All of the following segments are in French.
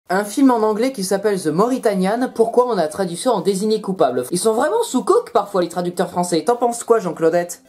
Un film en anglais qui s'appelle The Mauritanian, pourquoi on a traduit ça en désigné coupable? Ils sont vraiment sous coke parfois les traducteurs français. T'en penses quoi, Jean-Claudette?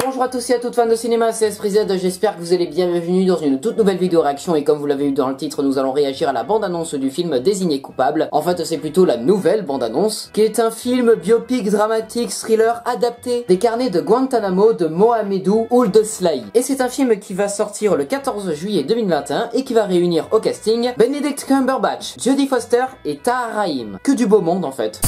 Bonjour à tous et à toutes fans de cinéma, c'est Esprit Z, j'espère que vous allez bien, bienvenue dans une toute nouvelle vidéo réaction et comme vous l'avez vu dans le titre, nous allons réagir à la bande-annonce du film Désigné coupable. En fait, c'est plutôt la nouvelle bande-annonce, qui est un film biopic, dramatique, thriller, adapté des carnets de Guantanamo de Mohamedou Ould Slahi. Et c'est un film qui va sortir le 14 juillet 2021 et qui va réunir au casting Benedict Cumberbatch, Jodie Foster et Tahar Rahim. Que du beau monde en fait.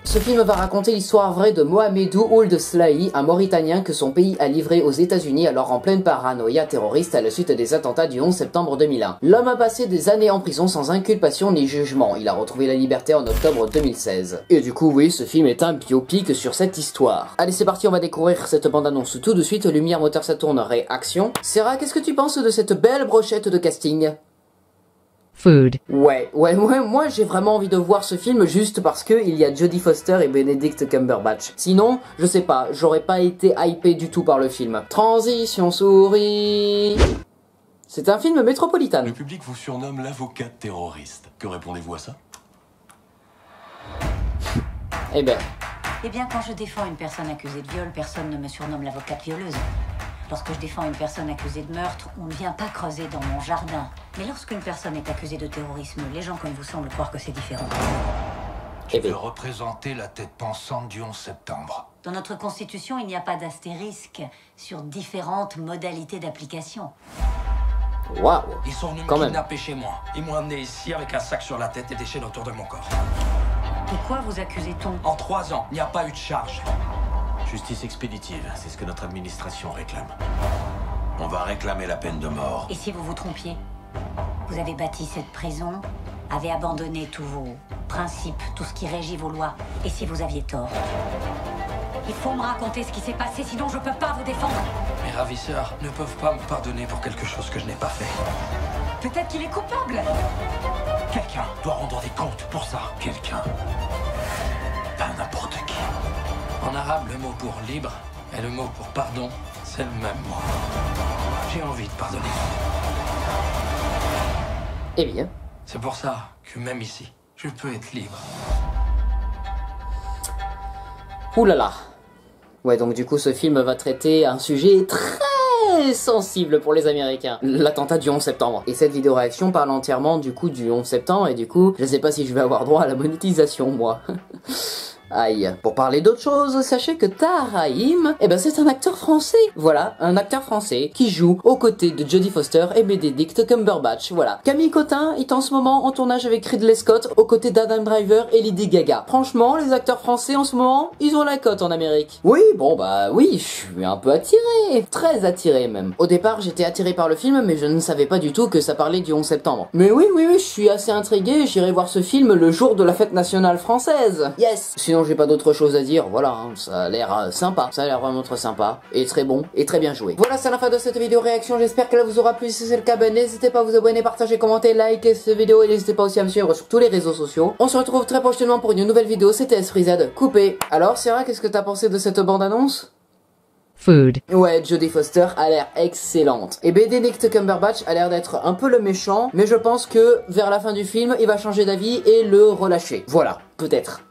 Ce film va raconter l'histoire vraie de Mohamedou Ould Slahi, un Mauritanien que son pays a livré aux États-Unis alors en pleine paranoïa terroriste à la suite des attentats du 11 septembre 2001. L'homme a passé des années en prison sans inculpation ni jugement. Il a retrouvé la liberté en octobre 2016. Et du coup, oui, ce film est un biopic sur cette histoire. Allez, c'est parti, on va découvrir cette bande-annonce tout de suite. Lumière, moteur, ça tourne, réaction. Sarah, qu'est-ce que tu penses de cette belle brochette de casting? Food. Ouais, moi j'ai vraiment envie de voir ce film juste parce que il y a Jodie Foster et Benedict Cumberbatch. Sinon, je sais pas, j'aurais pas été hypé du tout par le film. Transition souris. C'est un film métropolitain. Le public vous surnomme l'avocat terroriste. Que répondez-vous à ça? Eh ben, quand je défends une personne accusée de viol, personne ne me surnomme l'avocate violeuse. Lorsque je défends une personne accusée de meurtre, on ne vient pas creuser dans mon jardin. Mais lorsqu'une personne est accusée de terrorisme, les gens comme vous semblent croire que c'est différent. Tu veux représenter la tête pensante du 11 septembre. Dans notre constitution, il n'y a pas d'astérisque sur différentes modalités d'application. waouh. Ils sont venus Quand me même. kidnapper chez moi. Ils m'ont amené ici avec un sac sur la tête et des chaînes autour de mon corps. Pourquoi vous accusez-t-on? En 3 ans, il n'y a pas eu de charge. Justice expéditive, c'est ce que notre administration réclame. On va réclamer la peine de mort. Et si vous vous trompiez? Vous avez bâti cette prison, avez abandonné tous vos principes, tout ce qui régit vos lois. Et si vous aviez tort? Il faut me raconter ce qui s'est passé, sinon je peux pas vous défendre. Mes ravisseurs ne peuvent pas me pardonner pour quelque chose que je n'ai pas fait. Peut-être qu'il est coupable. Quelqu'un doit rendre des comptes pour ça. Quelqu'un. Pas n'importe qui. En arabe, le mot pour libre et le mot pour pardon, c'est le même mot. J'ai envie de pardonner. Eh bien. C'est pour ça que même ici, je peux être libre. Ouh là là. Ouais, donc du coup, ce film va traiter un sujet très sensible pour les Américains. L'attentat du 11 septembre. Et cette vidéo réaction parle entièrement du coup du 11 septembre et du coup, je sais pas si je vais avoir droit à la monétisation, moi. Aïe. Pour parler d'autre chose, sachez que Tahar Rahim, c'est un acteur français. Voilà, un acteur français qui joue aux côtés de Jodie Foster et Benedict Cumberbatch. Voilà. Camille Cotin est en ce moment en tournage avec Ridley Scott aux côtés d'Adam Driver et Lady Gaga. Franchement, les acteurs français en ce moment, ils ont la cote en Amérique. Oui, oui, je suis un peu attiré. Très attiré même. Au départ, j'étais attiré par le film, mais je ne savais pas du tout que ça parlait du 11 septembre. Mais oui, je suis assez intrigué, j'irai voir ce film le jour de la fête nationale française. Yes. Sinon, j'ai pas d'autre chose à dire, voilà, hein, ça a l'air sympa, ça a l'air vraiment très sympa, et très bon, et très bien joué. Voilà, c'est la fin de cette vidéo réaction, j'espère qu'elle vous aura plu, si c'est le cas, n'hésitez pas à vous abonner, partager, commenter, liker cette vidéo, et n'hésitez pas aussi à me suivre sur tous les réseaux sociaux. On se retrouve très prochainement pour une nouvelle vidéo, c'était Esprit Z, coupé. Alors, Sarah, qu'est-ce que t'as pensé de cette bande-annonce? Food. Ouais, Jodie Foster a l'air excellente. Et Benedict Cumberbatch a l'air d'être un peu le méchant, mais je pense que vers la fin du film, il va changer d'avis et le relâcher. Voilà, peut-être.